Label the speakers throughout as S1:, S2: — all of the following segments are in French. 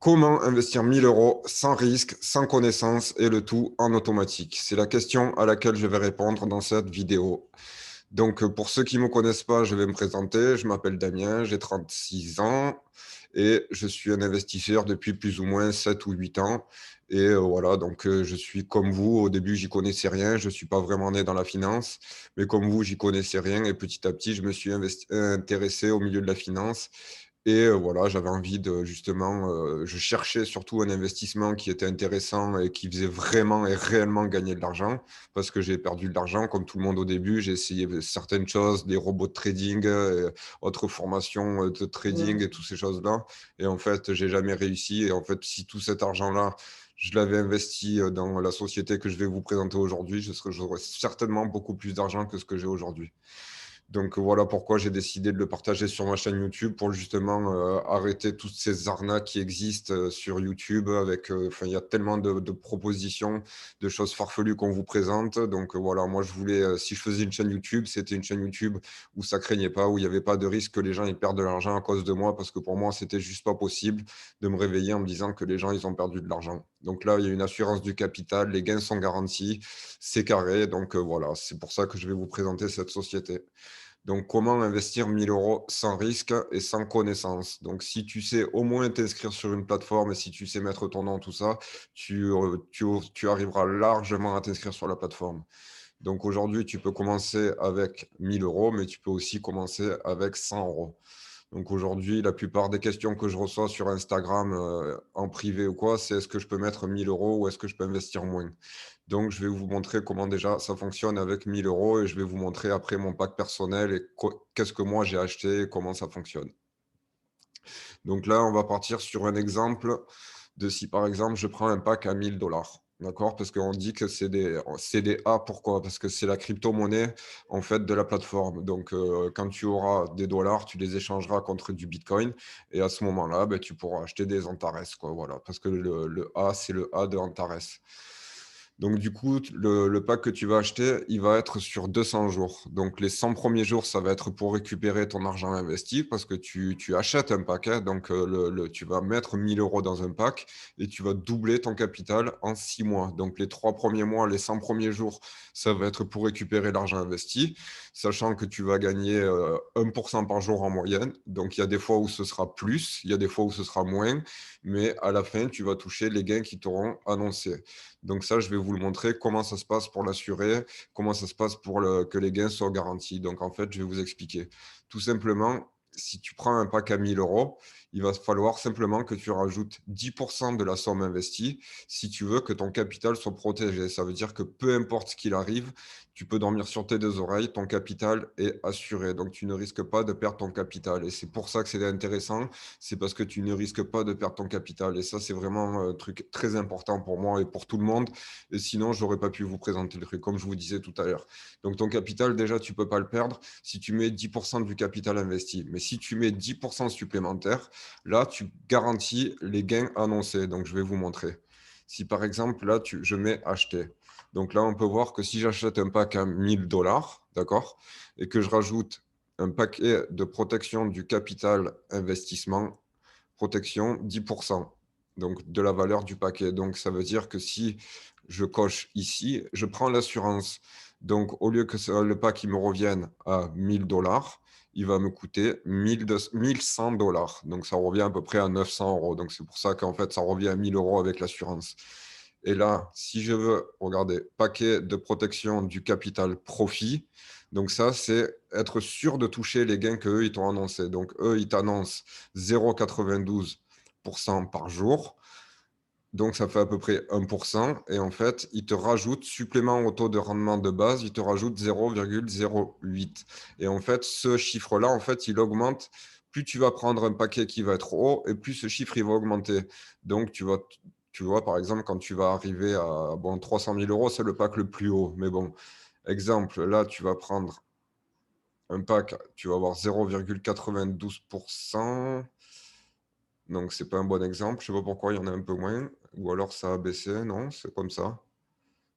S1: Comment investir 1000 euros sans risque, sans connaissance et le tout en automatique? C'est la question à laquelle je vais répondre dans cette vidéo. Donc, pour ceux qui ne me connaissent pas, je vais me présenter. Je m'appelle Damien, j'ai 36 ans et je suis un investisseur depuis plus ou moins 7 ou 8 ans. Et voilà, donc je suis comme vous. Au début, j'y connaissais rien. Je ne suis pas vraiment né dans la finance, mais comme vous, j'y connaissais rien. Et petit à petit, je me suis intéressé au milieu de la finance. Et voilà, j'avais envie de justement, je cherchais surtout un investissement qui était intéressant et qui faisait vraiment et réellement gagner de l'argent, parce que j'ai perdu de l'argent comme tout le monde au début. J'ai essayé certaines choses, des robots de trading, autres formations de trading et toutes ces choses-là. Et en fait, j'ai jamais réussi. Et en fait, si tout cet argent-là, je l'avais investi dans la société que je vais vous présenter aujourd'hui, j'aurais certainement beaucoup plus d'argent que ce que j'ai aujourd'hui. Donc voilà pourquoi j'ai décidé de le partager sur ma chaîne YouTube pour justement arrêter toutes ces arnaques qui existent sur YouTube avec, enfin, il y a tellement de propositions, de choses farfelues qu'on vous présente. Donc voilà, moi je voulais, si je faisais une chaîne YouTube, c'était une chaîne YouTube où ça craignait pas, où il n'y avait pas de risque que les gens ils perdent de l'argent à cause de moi, parce que pour moi c'était juste pas possible de me réveiller en me disant que les gens ils ont perdu de l'argent. Donc là, il y a une assurance du capital, les gains sont garantis, c'est carré. Donc voilà, c'est pour ça que je vais vous présenter cette société. Donc, comment investir 1000 euros sans risque et sans connaissance? Donc, si tu sais au moins t'inscrire sur une plateforme et si tu sais mettre ton nom, tout ça, tu arriveras largement à t'inscrire sur la plateforme. Donc, aujourd'hui, tu peux commencer avec 1000 euros, mais tu peux aussi commencer avec 100 euros. Donc aujourd'hui, la plupart des questions que je reçois sur Instagram en privé ou quoi, c'est est-ce que je peux mettre 1000 euros ou est-ce que je peux investir moins? Donc je vais vous montrer comment déjà ça fonctionne avec 1000 euros et je vais vous montrer après mon pack personnel et qu'est-ce que moi j'ai acheté et comment ça fonctionne. Donc là, on va partir sur un exemple de si par exemple je prends un pack à 1000 $. D'accord? Parce qu'on dit que c'est des CDA. Pourquoi? Parce que c'est la crypto-monnaie en fait de la plateforme. Donc quand tu auras des dollars, tu les échangeras contre du Bitcoin. Et à ce moment-là, ben, tu pourras acheter des Antares, quoi. Voilà. Parce que le A, c'est le A de Antares. Donc, du coup, le pack que tu vas acheter, il va être sur 200 jours. Donc, les 100 premiers jours, ça va être pour récupérer ton argent investi parce que tu achètes un pack, hein. Donc, tu vas mettre 1000 euros dans un pack et tu vas doubler ton capital en 6 mois. Donc, les 3 premiers mois, les 100 premiers jours, ça va être pour récupérer l'argent investi, sachant que tu vas gagner 1% par jour en moyenne. Donc, il y a des fois où ce sera plus, il y a des fois où ce sera moins, mais à la fin, tu vas toucher les gains qui t'auront annoncé. Donc ça, je vais vous le montrer, comment ça se passe pour l'assurer, comment ça se passe pour que les gains soient garantis. Donc en fait, je vais vous expliquer. Tout simplement, si tu prends un pack à 1000 euros, il va falloir simplement que tu rajoutes 10% de la somme investie si tu veux que ton capital soit protégé. Ça veut dire que peu importe ce qu'il arrive, tu peux dormir sur tes deux oreilles, ton capital est assuré. Donc tu ne risques pas de perdre ton capital. Et c'est pour ça que c'est intéressant, c'est parce que tu ne risques pas de perdre ton capital. Et ça, c'est vraiment un truc très important pour moi et pour tout le monde. Et sinon, je n'aurais pas pu vous présenter le truc, comme je vous disais tout à l'heure. Donc, ton capital, déjà, tu ne peux pas le perdre si tu mets 10% du capital investi. Mais si tu mets 10% supplémentaire, là, tu garantis les gains annoncés. Donc, je vais vous montrer. Si par exemple, là, je mets acheter. Donc là, on peut voir que si j'achète un pack à 1000 $, d'accord, et que je rajoute un paquet de protection du capital investissement, protection 10%, donc de la valeur du paquet. Donc ça veut dire que si je coche ici, je prends l'assurance. Donc au lieu que le pack il me revienne à 1000 $, il va me coûter 1100 $. Donc ça revient à peu près à 900 euros. Donc c'est pour ça qu'en fait ça revient à 1000 euros avec l'assurance. Et là, si je veux, regardez, paquet de protection du capital profit, donc ça, c'est être sûr de toucher les gains qu'eux, ils t'ont annoncés. Donc eux, ils t'annoncent 0,92% par jour. Donc ça fait à peu près 1%. Et en fait, ils te rajoutent, supplément au taux de rendement de base, ils te rajoutent 0,08. Et en fait, ce chiffre-là, en fait, il augmente. Plus tu vas prendre un paquet qui va être haut, et plus ce chiffre, il va augmenter. Donc, tu vois, par exemple, quand tu vas arriver à 300 000 euros, c'est le pack le plus haut. Mais bon, exemple, là, tu vas prendre un pack, tu vas avoir 0,92%. Donc, ce n'est pas un bon exemple. Je ne sais pas pourquoi il y en a un peu moins. Ou alors ça a baissé. Non, c'est comme ça.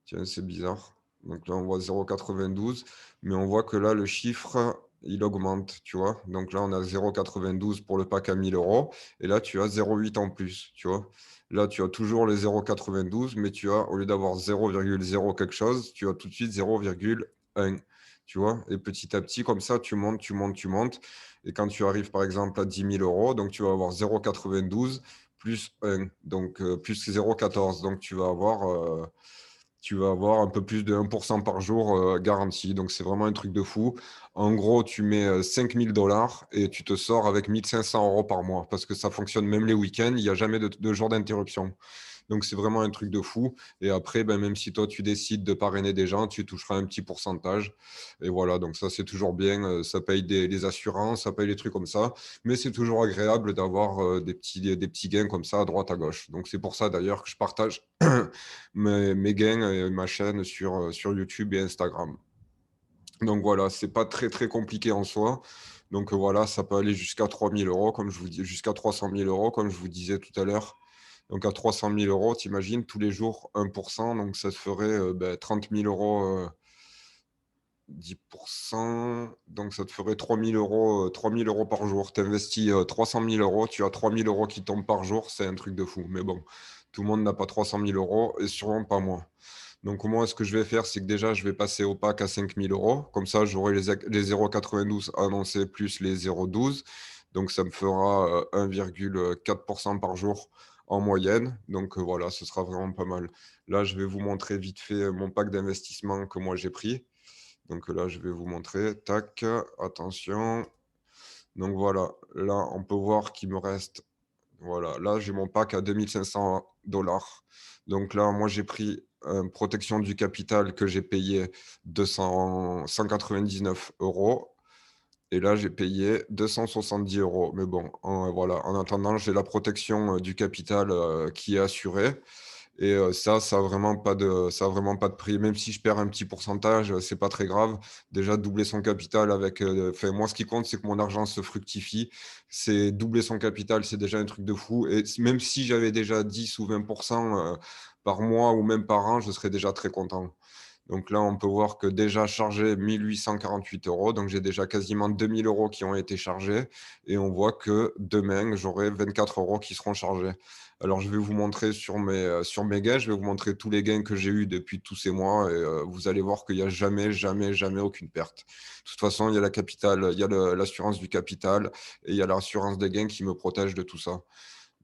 S1: Tiens, c'est bizarre. Donc là, on voit 0,92. Mais on voit que là, le chiffre, il augmente, tu vois. Donc là, on a 0,92 pour le pack à 1000 euros. Et là, tu as 0,8 en plus, tu vois. Là, tu as toujours les 0,92, mais tu as, au lieu d'avoir 0,0 quelque chose, tu as tout de suite 0,1, tu vois. Et petit à petit, comme ça, tu montes, tu montes, tu montes. Et quand tu arrives, par exemple, à 10 000 euros, donc tu vas avoir 0,92 plus 1, donc plus 0,14. Donc tu vas avoir un peu plus de 1% par jour garanti. Donc, c'est vraiment un truc de fou. En gros, tu mets 5 000 dollars et tu te sors avec 1500 euros par mois parce que ça fonctionne même les week-ends. Il n'y a jamais de jour d'interruption. Donc, c'est vraiment un truc de fou. Et après, ben, même si toi, tu décides de parrainer des gens, tu toucheras un petit pourcentage. Et voilà, donc ça, c'est toujours bien. Ça paye les assurances, ça paye les trucs comme ça. Mais c'est toujours agréable d'avoir des petits gains comme ça à droite, à gauche. Donc, c'est pour ça d'ailleurs que je partage mes gains et ma chaîne sur YouTube et Instagram. Donc voilà, c'est pas très très compliqué en soi. Donc voilà, ça peut aller jusqu'à 3 000 euros, comme je vous dis, jusqu'à 300 000 euros, comme je vous disais tout à l'heure. Donc à 300 000 euros, t'imagines tous les jours 1%, donc ça te ferait 30 000 euros, 10%, donc ça te ferait 3 000 euros, 3 000 euros par jour. Tu investis 300 000 euros, tu as 3 000 euros qui tombent par jour, c'est un truc de fou. Mais bon, tout le monde n'a pas 300 000 euros et sûrement pas moi. Donc, comment est-ce que je vais faire? C'est que déjà, je vais passer au pack à 5 000 euros. Comme ça, j'aurai les 0,92 annoncés plus les 0,12. Donc, ça me fera 1,4% par jour en moyenne. Donc, voilà, ce sera vraiment pas mal. Là, je vais vous montrer vite fait mon pack d'investissement que moi j'ai pris. Donc, là, je vais vous montrer. Tac, attention. Donc, voilà, là, on peut voir qu'il me reste. Voilà, là, j'ai mon pack à 2500 dollars. Donc là, moi, j'ai pris une protection du capital que j'ai payé 199 euros. Et là, j'ai payé 270 euros. Mais bon, voilà, en attendant, j'ai la protection du capital qui est assurée. Et ça a vraiment pas de prix. Même si je perds un petit pourcentage, c'est pas très grave. Déjà, doubler son capital avec. Enfin, moi, ce qui compte, c'est que mon argent se fructifie. C'est doubler son capital, c'est déjà un truc de fou. Et même si j'avais déjà 10 ou 20% par mois ou même par an, je serais déjà très content. Donc là, on peut voir que déjà chargé 1848 euros. Donc j'ai déjà quasiment 2000 euros qui ont été chargés. Et on voit que demain, j'aurai 24 euros qui seront chargés. Alors je vais vous montrer sur mes gains, je vais vous montrer tous les gains que j'ai eus depuis tous ces mois. Et vous allez voir qu'il n'y a jamais, jamais, jamais aucune perte. De toute façon, il y a la capitale, il y a l'assurance du capital et il y a l'assurance des gains qui me protège de tout ça.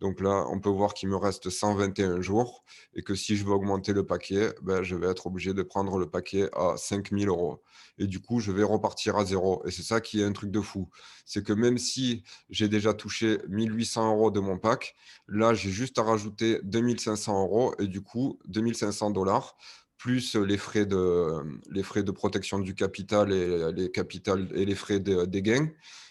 S1: Donc là, on peut voir qu'il me reste 121 jours et que si je veux augmenter le paquet, ben, je vais être obligé de prendre le paquet à 5 000 euros. Et du coup, je vais repartir à zéro. Et c'est ça qui est un truc de fou. C'est que même si j'ai déjà touché 1800 euros de mon pack, là, j'ai juste à rajouter 2500 euros et du coup, 2500 dollars plus les frais de protection du capital et les frais des gains,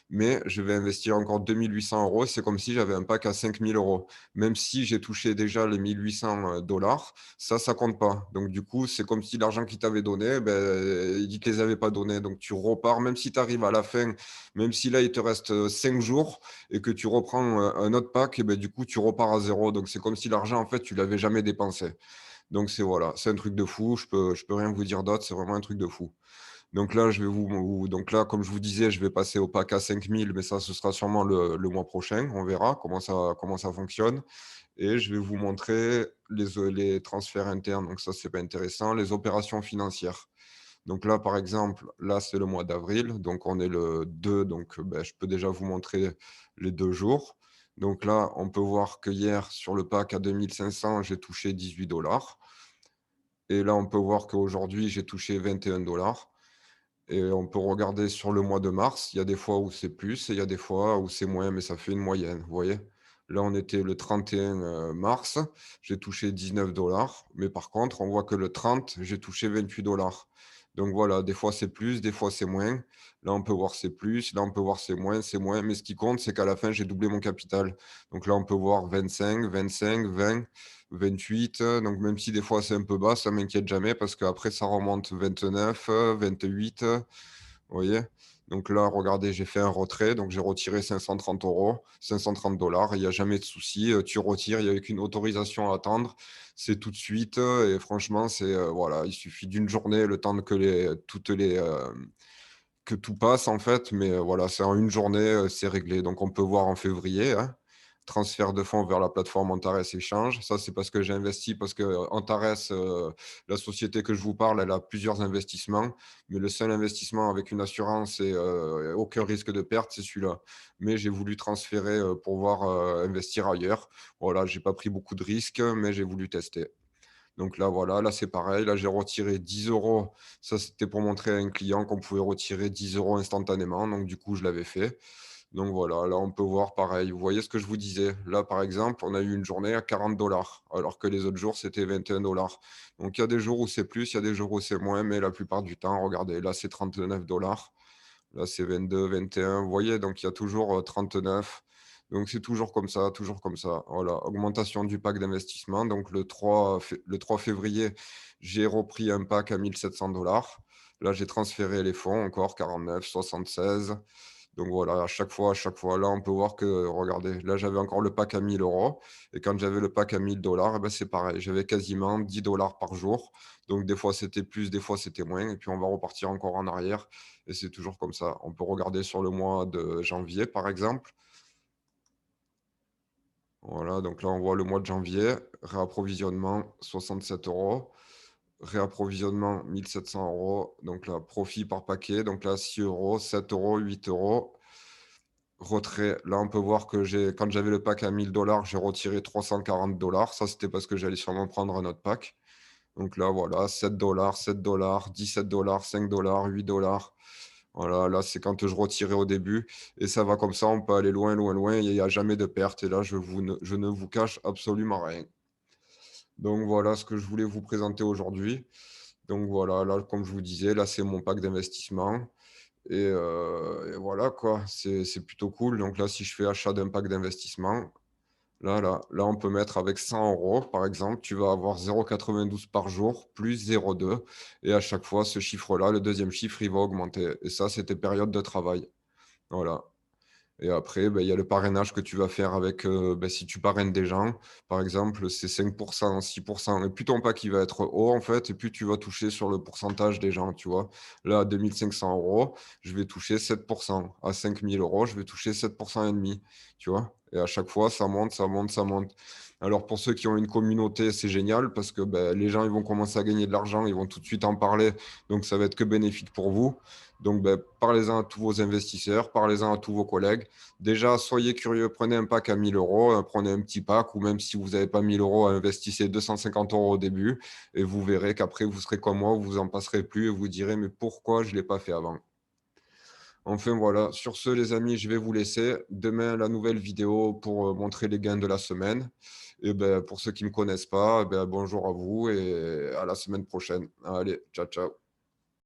S1: mais je vais investir encore 2800 euros. C'est comme si j'avais un pack à 5000 euros. Même si j'ai touché déjà les 1800 dollars, ça compte pas. Donc, du coup, c'est comme si l'argent qu'il t'avait donné, ben, il ne te les avait pas donnés. Donc, tu repars, même si tu arrives à la fin, même si là, il te reste 5 jours et que tu reprends un autre pack, et ben, du coup, tu repars à zéro. Donc, c'est comme si l'argent, en fait, tu l'avais jamais dépensé. Donc, voilà, c'est un truc de fou. Je peux rien vous dire d'autre. C'est vraiment un truc de fou. Donc là, donc là, comme je vous disais, je vais passer au pack à 5000, mais ça, ce sera sûrement le mois prochain. On verra comment ça fonctionne. Et je vais vous montrer les transferts internes. Donc ça, c'est pas intéressant. Les opérations financières. Donc là, par exemple, là, c'est le mois d'avril. Donc on est le 2. Donc ben, je peux déjà vous montrer les 2 jours. Donc là, on peut voir que hier, sur le pack à 2500, j'ai touché 18 dollars. Et là, on peut voir qu'aujourd'hui, j'ai touché 21 dollars. Et on peut regarder sur le mois de mars, il y a des fois où c'est plus et il y a des fois où c'est moins, mais ça fait une moyenne, vous voyez? Là, on était le 31 mars, j'ai touché 19 dollars, mais par contre, on voit que le 30, j'ai touché 28 dollars. Donc voilà, des fois c'est plus, des fois c'est moins. Là, on peut voir c'est plus, là, on peut voir c'est moins, mais ce qui compte, c'est qu'à la fin, j'ai doublé mon capital. Donc là, on peut voir 25, 25, 20, 28. Donc même si des fois c'est un peu bas, ça m'inquiète jamais parce qu'après, ça remonte 29, 28. Vous voyez? Donc là, regardez, j'ai fait un retrait, donc j'ai retiré 530 euros, 530 dollars, il n'y a jamais de souci. Tu retires, il n'y a qu'une autorisation à attendre, c'est tout de suite. Et franchement, voilà, il suffit d'une journée, le temps que que tout passe en fait, mais voilà, c'est en une journée, c'est réglé. Donc on peut voir en février, hein, transfert de fonds vers la plateforme Antares Exchange. Ça, c'est parce que j'ai investi, parce que Antares, la société que je vous parle, elle a plusieurs investissements, mais le seul investissement avec une assurance et aucun risque de perte, c'est celui-là. Mais j'ai voulu transférer, pour voir, investir ailleurs. Voilà, j'ai pas pris beaucoup de risques, mais j'ai voulu tester. Donc là, voilà, là, c'est pareil. Là, j'ai retiré 10 euros. Ça, c'était pour montrer à un client qu'on pouvait retirer 10 euros instantanément. Donc, du coup, je l'avais fait. Donc voilà, là, on peut voir pareil. Vous voyez ce que je vous disais. Là, par exemple, on a eu une journée à 40 $, alors que les autres jours, c'était 21 $. Donc, il y a des jours où c'est plus, il y a des jours où c'est moins, mais la plupart du temps, regardez, là, c'est 39 $. Là, c'est 22, 21. Vous voyez, donc il y a toujours 39. Donc, c'est toujours comme ça, toujours comme ça. Voilà, augmentation du pack d'investissement. Donc, le 3 février, j'ai repris un pack à 1 700 $. Là, j'ai transféré les fonds encore 49, 76. Donc voilà, à chaque fois, là, on peut voir que, regardez, là, j'avais encore le pack à 1 000 €. Et quand j'avais le pack à 1 000 $, eh ben, c'est pareil, j'avais quasiment 10 $ par jour. Donc des fois, c'était plus, des fois, c'était moins. Et puis, on va repartir encore en arrière. Et c'est toujours comme ça. On peut regarder sur le mois de janvier, par exemple. Voilà, donc là, on voit le mois de janvier, réapprovisionnement 67 euros, réapprovisionnement 1 700 €. Donc là, profit par paquet, donc là, 6 euros, 7 euros, 8 euros. Retrait, là, on peut voir que quand j'avais le pack à 1 000 $, j'ai retiré 340 $. Ça, c'était parce que j'allais sûrement prendre un autre pack. Donc là, voilà, 7 $, 7 $, 17 $, 5 $, 8 $. Voilà, là, c'est quand je retirais au début. Et ça va comme ça, on peut aller loin, loin, loin. Il n'y a jamais de perte. Et là, je ne vous cache absolument rien. Donc voilà ce que je voulais vous présenter aujourd'hui. Donc voilà, là, comme je vous disais, là, c'est mon pack d'investissement. Et voilà quoi, c'est plutôt cool. Donc là, si je fais achat d'un pack d'investissement, là, on peut mettre avec 100 euros, par exemple, tu vas avoir 0,92 par jour plus 0,2. Et à chaque fois, ce chiffre-là, le deuxième chiffre, il va augmenter. Et ça, c'est tes périodes de travail. Voilà. Et après, il y a le parrainage que tu vas faire avec, si tu parraines des gens, par exemple, c'est 5%, 6%. Et plus ton pack il va être haut, en fait, et plus tu vas toucher sur le pourcentage des gens, tu vois. Là, à 2 500 €, je vais toucher 7%. À 5 000 €, je vais toucher 7% et demi, tu vois. Et à chaque fois, ça monte, ça monte, ça monte. Alors, pour ceux qui ont une communauté, c'est génial parce que les gens, ils vont commencer à gagner de l'argent, ils vont tout de suite en parler. Donc, ça va être que bénéfique pour vous. Donc, parlez-en à tous vos investisseurs, parlez-en à tous vos collègues. Déjà, soyez curieux, prenez un pack à 1 000 €, prenez un petit pack, ou même si vous n'avez pas 1 000 €, investissez 250 € au début, et vous verrez qu'après, vous serez comme moi, vous en passerez plus, et vous direz, mais pourquoi je ne l'ai pas fait avant? Enfin voilà, sur ce, les amis, je vais vous laisser. Demain, la nouvelle vidéo pour montrer les gains de la semaine. Et pour ceux qui ne me connaissent pas, bonjour à vous et à la semaine prochaine. Allez, ciao, ciao.